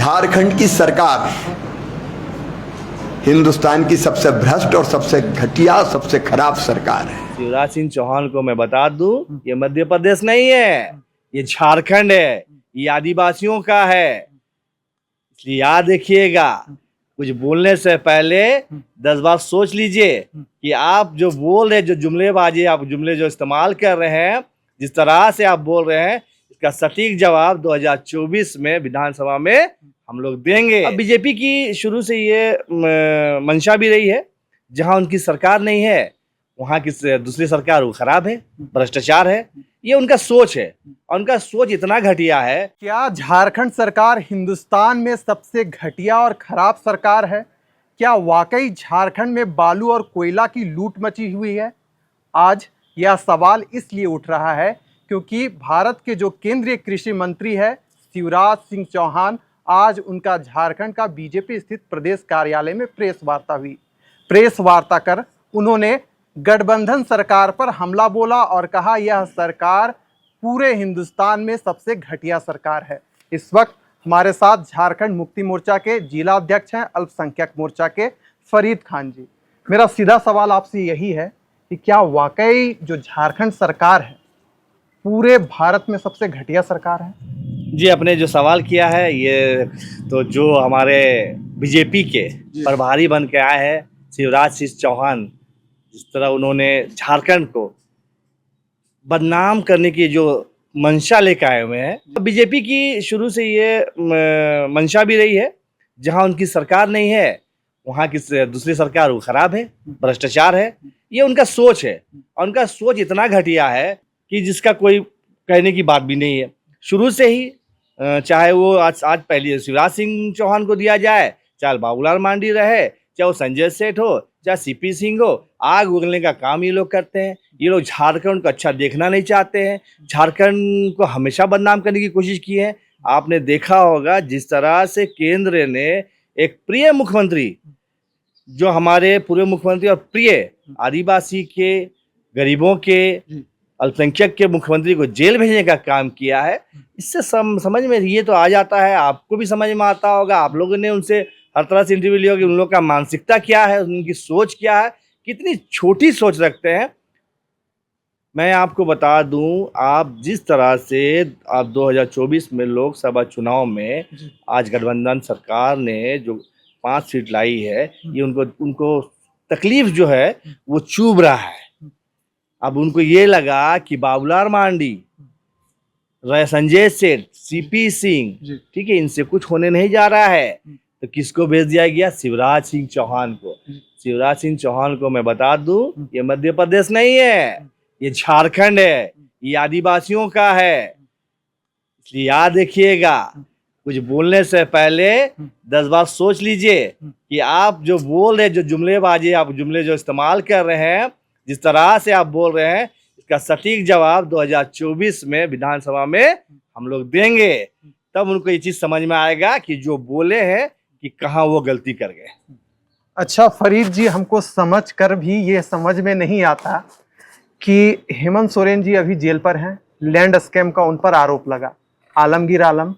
झारखंड की सरकार हिंदुस्तान की सबसे भ्रष्ट और सबसे घटिया, सबसे खराब सरकार है। शिवराज सिंह चौहान को मैं बता दूं, ये मध्य प्रदेश नहीं है, ये झारखंड है, ये आदिवासियों का है। इसलिए याद रखिएगा, कुछ बोलने से पहले 10 बार सोच लीजिए कि आप जो बोल रहे, जो जुमलेबाजी, आप जुमले जो इस्तेमाल कर रहे हैं, जिस तरह से आप बोल रहे हैं, इसका सटीक जवाब 2024 में विधानसभा में हम लोग देंगे। अब बीजेपी की शुरू से ये मंशा भी रही है, जहां उनकी सरकार नहीं है वहां की दूसरी सरकार वो खराब है, भ्रष्टाचार है, ये उनका सोच है। और उनका सोच इतना घटिया है। क्या झारखंड सरकार हिंदुस्तान में सबसे घटिया और खराब सरकार है? क्या वाकई झारखंड में बालू और कोयला की लूट मची हुई है? आज यह सवाल इसलिए उठ रहा है क्योंकि भारत के जो केंद्रीय कृषि मंत्री है शिवराज सिंह चौहान, आज उनका झारखंड का बीजेपी स्थित प्रदेश कार्यालय में प्रेस वार्ता हुई। प्रेस वार्ता कर उन्होंने गठबंधन सरकार पर हमला बोला और कहा यह सरकार पूरे हिंदुस्तान में सबसे घटिया सरकार है। इस वक्त हमारे साथ झारखंड मुक्ति मोर्चा के जिला अध्यक्ष हैं अल्पसंख्यक मोर्चा के फरीद खान जी। मेरा सीधा सवाल आपसे यही है कि क्या वाकई जो झारखंड सरकार है पूरे भारत में सबसे घटिया सरकार है? जी, आपने जो सवाल किया है, ये तो जो हमारे बीजेपी के प्रभारी बन के आए हैं शिवराज सिंह चौहान, जिस तरह उन्होंने झारखंड को बदनाम करने की जो मंशा लेकर आए हुए हैं। बीजेपी की शुरू से ये मंशा भी रही है, जहां उनकी सरकार नहीं है वहां की दूसरी सरकार वो खराब है, भ्रष्टाचार है, ये उनका सोच है। और उनका सोच इतना घटिया है कि जिसका कोई कहने की बात भी नहीं है। शुरू से ही चाहे वो आज पहले शिवराज सिंह चौहान को दिया जाए, चाहे बाबूलाल मांडी रहे, चाहे वो संजय सेठ हो, चाहे सीपी सिंह हो, आग उगलने का काम ये लोग करते हैं। ये लोग झारखंड को अच्छा देखना नहीं चाहते हैं, झारखंड को हमेशा बदनाम करने की कोशिश की है। आपने देखा होगा जिस तरह से केंद्र ने एक प्रिय मुख्यमंत्री, जो हमारे पूर्व मुख्यमंत्री और प्रिय आदिवासी के, गरीबों के, अल्पसंख्यक के मुख्यमंत्री को जेल भेजने का काम किया है। इससे समझ में ये तो आ जाता है, आपको भी समझ में आता होगा, आप लोगों ने उनसे हर तरह से इंटरव्यू लिया कि उन लोग का मानसिकता क्या है, उनकी सोच क्या है, कितनी छोटी सोच रखते हैं। मैं आपको बता दूं, आप जिस तरह से आप 2024 में लोकसभा चुनाव में आज गठबंधन सरकार ने जो 5 सीट लाई है, ये उनको तकलीफ जो है वो चुभ रहा है। अब उनको ये लगा कि बाबूलाल मांडी, संजय सेठ, सीपी सिंह, ठीक है, इनसे कुछ होने नहीं जा रहा है, तो किसको भेज दिया गया? शिवराज सिंह चौहान को। शिवराज सिंह चौहान को मैं बता दूं, ये मध्य प्रदेश नहीं है, ये झारखंड है, ये आदिवासियों का है। इसलिए याद रखिएगा, कुछ बोलने से पहले 10 बार सोच लीजिए कि आप जो बोल रहे, जो जुमलेबाजी, आप जुमले जो इस्तेमाल कर रहे हैं, जिस तरह से आप बोल रहे हैं, इसका सटीक जवाब 2024 में विधानसभा में हम लोग देंगे। तब उनको ये चीज समझ में आएगा कि जो बोले हैं कि कहाँ वो गलती कर गए। अच्छा फरीद जी, हमको समझ कर भी ये समझ में नहीं आता कि हेमंत सोरेन जी अभी जेल पर हैं, लैंड स्कैम का उन पर आरोप लगा। आलमगीर आलम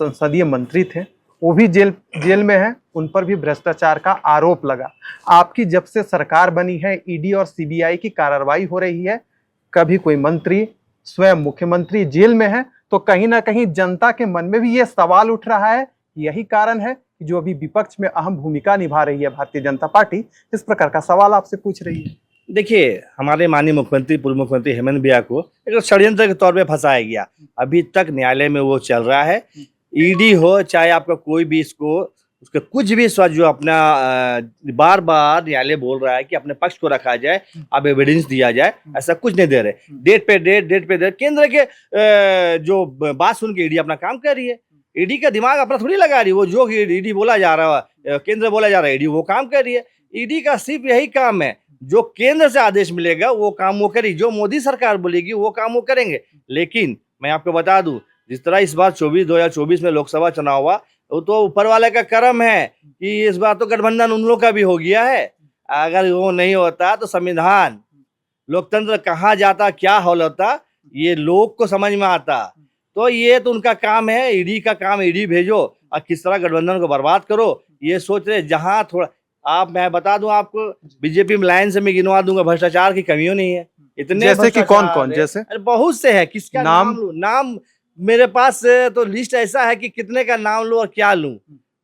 संसदीय मंत्री थे, वो भी जेल में हैं, उन पर भी भ्रष्टाचार का आरोप लगा। आपकी जब से सरकार बनी है, ईडी और सीबीआई की कार्रवाई हो रही है, कभी कोई मंत्री, स्वयं मुख्यमंत्री जेल में है, तो कहीं ना कहीं जनता के मन में भी ये सवाल उठ रहा है। यही कारण है कि जो अभी विपक्ष में अहम भूमिका निभा रही है भारतीय जनता पार्टी, इस प्रकार का सवाल आपसे पूछ रही है। देखिए, हमारे माननीय मुख्यमंत्री, पूर्व मुख्यमंत्री हेमंत भैया को एक षड्यंत्र के तौर पे फंसाया गया। अभी तक न्यायालय में वो चल रहा है। ईडी हो चाहे आपका कोई भी, उसके कुछ भी जो अपना बार बार न्यायालय बोल रहा है कि अपने पक्ष को रखा जाए, अब एविडेंस दिया जाए, ऐसा कुछ नहीं दे रहे। डेट पे डेट केंद्र के जो बात सुन के ईडी अपना काम कर रही है। ईडी का दिमाग अपना थोड़ी लगा रही है, वो जो ईडी बोला जा रहा है, केंद्र बोला जा रहा है, ईडी वो काम कर रही है। ईडी का सिर्फ यही काम है, जो केंद्र से आदेश मिलेगा वो काम वो करेगी, जो मोदी सरकार बोलेगी वो काम वो करेंगे। लेकिन मैं आपको बता दूं, जिस तरह इस बार 2024 में लोकसभा चुनाव हुआ, वो तो ऊपर वाले का कर्म है कि इस बार तो गठबंधन उन लोग का भी हो गया है। अगर वो नहीं होता तो संविधान, लोकतंत्र कहाँ जाता, क्या हाल होता, ये लोग को समझ में आता। तो ये तो उनका काम है, ईडी का काम, ईडी भेजो और किस तरह गठबंधन को बर्बाद करो ये सोच रहे। जहां थोड़ा मैं बता दूं आपको, बीजेपी में लाइन से मैं गिनवा दूंगा, भ्रष्टाचार की कमियों नहीं है। इतने जैसे कि कौन भ्रष्टाचार कौन, है। जैसे अरे बहुत से है, किसका नाम? नाम लूं? नाम मेरे पास तो लिस्ट ऐसा है कि कितने का नाम लूं और क्या लूं।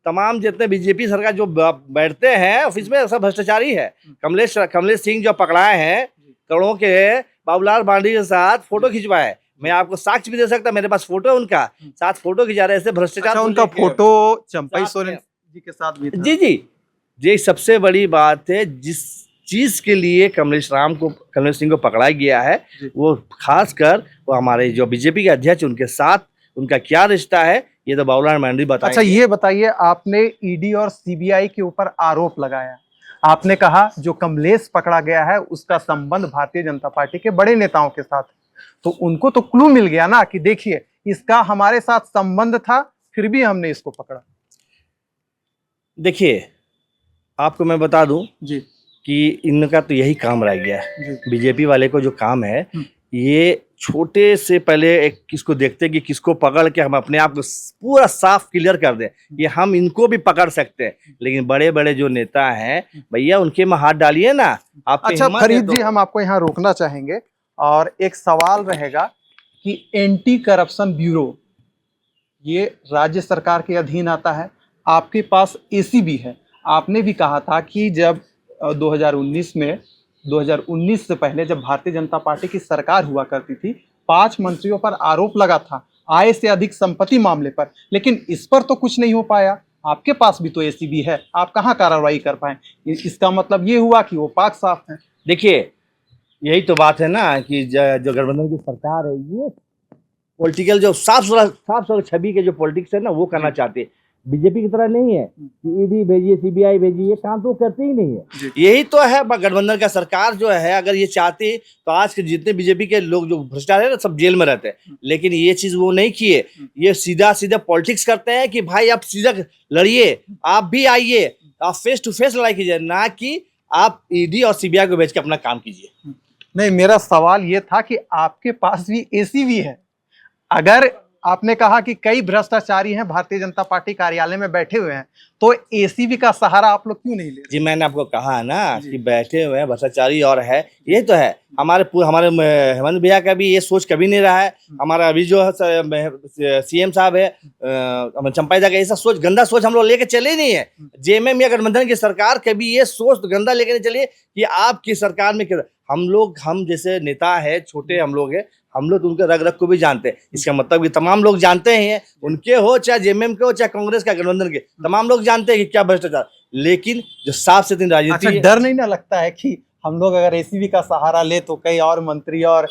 तमाम जितने बीजेपी सरकार जो बैठते हैं ऑफिस में सब भ्रष्टाचारी है। कमलेश सिंह जो पकड़ाए हैं करोड़ों के, बाबूलाल मांझी के साथ फोटो खिंचवाए, मैं आपको साक्ष्य भी दे सकता, मेरे पास फोटो है उनका, साथ फोटो खिंचा रहे, ऐसे भ्रष्टाचार। अच्छा, उनका फोटो चंपई सोरेन जी के साथ भी था। जी जी, ये सबसे बड़ी बात है। जिस चीज के लिए कमलेश सिंह को पकड़ा गया है, वो खासकर वो हमारे जो बीजेपी के अध्यक्ष उनके साथ उनका क्या रिश्ता है, ये तो बाबूलाल मांझी बताएंगे। अच्छा, ये बताइए, आपने ईडी और सीबीआई के ऊपर आरोप लगाया, आपने कहा जो कमलेश पकड़ा गया है उसका संबंध भारतीय जनता पार्टी के बड़े नेताओं के साथ, तो उनको तो क्लू मिल गया ना कि देखिए इसका हमारे साथ संबंध था, फिर भी हमने इसको पकड़ा। देखिए, आपको मैं बता दूं जी कि इनका तो यही काम रह गया है। जी बीजेपी वाले को जो काम है, ये छोटे से पहले एक किसको देखते हैं कि किसको पकड़ के हम अपने आप को पूरा साफ क्लियर कर दें, ये हम इनको भी पकड़ सकते हैं। लेकिन बड़े बड़े जो नेता हैं भैया, उनके में हाथ डालिए ना आप। अच्छा फरीद जी, हम आपको यहाँ रोकना चाहेंगे और एक सवाल रहेगा कि एंटी करप्शन ब्यूरो ये राज्य सरकार के अधीन आता है, आपके पास एसीबी है। आपने भी कहा था कि जब 2019 से पहले जब भारतीय जनता पार्टी की सरकार हुआ करती थी, 5 मंत्रियों पर आरोप लगा था आय से अधिक संपत्ति मामले पर, लेकिन इस पर तो कुछ नहीं हो पाया। आपके पास भी तो एसीबी है, आप कहाँ कार्रवाई कर पाए? इसका मतलब ये हुआ कि वो पाक साफ है। देखिए, यही तो बात है ना कि जो गठबंधन की सरकार है, ये पॉलिटिकल जो साफ सुथरा छवि के जो पॉलिटिक्स है ना, वो करना चाहते हैं। बीजेपी की तरह नहीं है कि ईडी भेजिए, सीबीआई भेजिए, ये काम तो करते ही नहीं है। यही तो है गठबंधन का सरकार जो है, अगर ये चाहती तो आज के जितने बीजेपी के लोग जो भ्रष्टाचार है ना, सब जेल में रहते हैं। लेकिन ये चीज वो नहीं किए, ये सीधा पॉलिटिक्स करते हैं कि भाई आप सीधा लड़िए, आप भी आइए, आप फेस टू फेस लड़ाई कीजिए, ना कि आप ईडी और सीबीआई को भेज के अपना काम कीजिए। नहीं, मेरा सवाल ये था कि आपके पास भी एसीबी है। अगर आपने कहा कि कई भ्रष्टाचारी हैं भारतीय जनता पार्टी कार्यालय में बैठे हुए हैं, तो एसीबी का सहारा आप लोग क्यों नहीं ले रहे? जी, मैंने आपको कहा है ना कि बैठे हुए हैं भ्रष्टाचारी और है, ये तो है। हमारे हेमंत भैया का भी ये सोच कभी नहीं रहा है। हमारा अभी जो सीएम साहब है चंपाई का, ऐसा सोच, गंदा सोच हम लोग लेके चले ही नहीं है। जेएमएम या गठबंधन की सरकार कभी ये सोच तो गंदा लेके नहीं चलिए कि आपकी सरकार में हम जैसे नेता है, छोटे हम लोग हैं, हम लोग तो उनके रग रग को भी जानते हैं। इसका मतलब कि तमाम लोग जानते हैं, उनके हो चाहे जेएमएम के हो चाहे कांग्रेस का, गठबंधन के, तमाम लोग जानते हैं कि क्या भ्रष्टाचार। लेकिन जो साफ सुथरी राजनीति है, डर नहीं ना लगता है कि हम लोग अगर एसीबी का सहारा ले तो कई और मंत्री और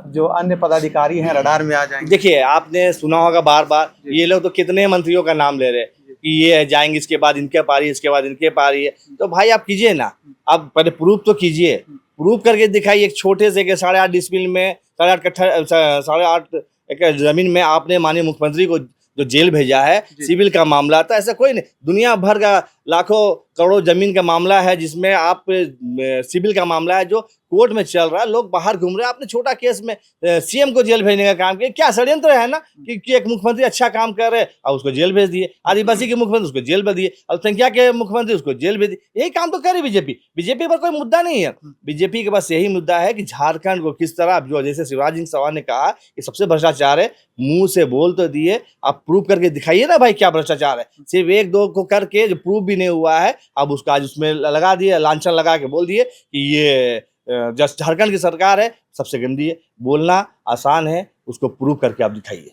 जो अन्य पदाधिकारी हैं रडार में आ जाएंगे? देखिए, आपने सुना होगा बार बार, ये लोग तो कितने मंत्रियों का नाम ले रहे हैं कि ये जाएंगे, इसके बाद इनके पारी, इसके बाद इनके पारी है। तो भाई आप कीजिए ना, आप पहले प्रूफ तो कीजिए, प्रूफ करके दिखाइए। एक छोटे से 8.5 डिसमिल में 8.5 एकड़ जमीन में आपने माननीय मुख्यमंत्री को जो जेल भेजा है, सिविल का मामला था, ऐसा कोई नहीं। दुनिया भर का लाखों करोड़ों जमीन का मामला है जिसमें आप सिविल का मामला है जो कोर्ट में चल रहा है, लोग बाहर घूम रहे हैं। आपने छोटा केस में सीएम को जेल भेजने का काम किया, क्या षड्यंत्र है ना कि एक मुख्यमंत्री अच्छा काम कर रहे हैं और उसको जेल भेज दिए, आदिवासी के मुख्यमंत्री उसको जेल भेज दिए, अल्पसंख्यक के मुख्यमंत्री उसको जेल भेज दिए। यही काम तो करे बीजेपी पर कोई मुद्दा नहीं है। बीजेपी के पास यही मुद्दा है कि झारखंड को किस तरह, जो जैसे शिवराज सिंह चौहान ने कहा कि सबसे भ्रष्टाचार है, मुंह से बोल तो दिए, आप प्रूफ करके दिखाइए ना भाई क्या भ्रष्टाचार है। सिर्फ 1-2 को करके जो प्रूफ भी नहीं हुआ है, अब उसका आज उसमें लगा दिए, लांछन लगा के बोल दिए कि ये जस्ट झारखंड की सरकार है, सबसे गंदी है। बोलना आसान है, उसको प्रूव करके आप दिखाइए।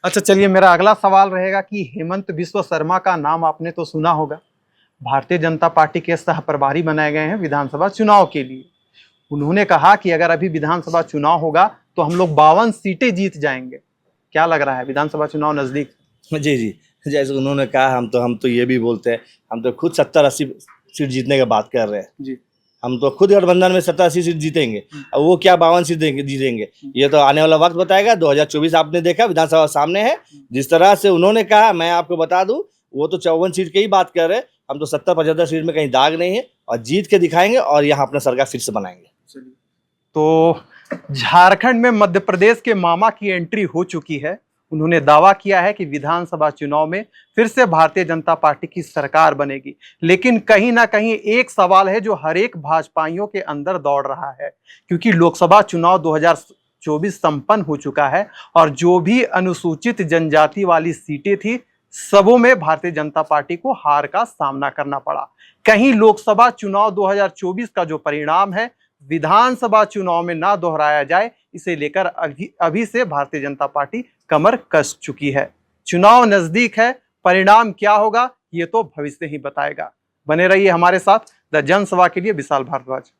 अच्छा चलिए, मेरा अगला सवाल रहेगा कि हेमंत बिस्व शर्मा का नाम आपने तो सुना होगा, भारतीय जनता पार्टी के सह प्रभारी बनाए गए हैं विधानसभा चुनाव के लिए। उन्होंने कहा कि अगर अभी विधानसभा चुनाव होगा तो हम लोग 52 सीटें जीत जाएंगे। क्या लग रहा है, विधानसभा चुनाव नजदीक? जी, जैसे उन्होंने कहा, हम तो ये भी बोलते हैं, हम तो खुद 70-80 सीट जीतने की बात कर रहे हैं जी। हम तो खुद गठबंधन में 70-80 सीट जीतेंगे। अब वो क्या 52 सीट जीतेंगे, ये तो आने वाला वक्त बताएगा। 2024 आपने देखा, विधानसभा सामने है। जिस तरह से उन्होंने कहा, मैं आपको बता दूं, वो तो 54 सीट की ही बात कर रहे हैं। हम तो 70-75 सीट में कहीं दाग नहीं है और जीत के दिखाएंगे और यहाँ अपना सरकार फिर से बनाएंगे। तो झारखंड में मध्य प्रदेश के मामा की एंट्री हो चुकी है उन्होंने दावा किया है कि विधानसभा चुनाव में फिर से भारतीय जनता पार्टी की सरकार बनेगी। लेकिन कहीं ना कहीं एक सवाल है जो हर एक भाजपाइयों के अंदर दौड़ रहा है, क्योंकि लोकसभा चुनाव 2024 संपन्न हो चुका है और जो भी अनुसूचित जनजाति वाली सीटें थी सबों में भारतीय जनता पार्टी को हार का सामना करना पड़ा। कहीं लोकसभा चुनाव 2024 का जो परिणाम है विधानसभा चुनाव में ना दोहराया जाए, इसे लेकर अभी से भारतीय जनता पार्टी कमर कस चुकी है। चुनाव नजदीक है, परिणाम क्या होगा ये तो भविष्य ही बताएगा। बने रहिए हमारे साथ। द जनसभा के लिए विशाल भारद्वाज।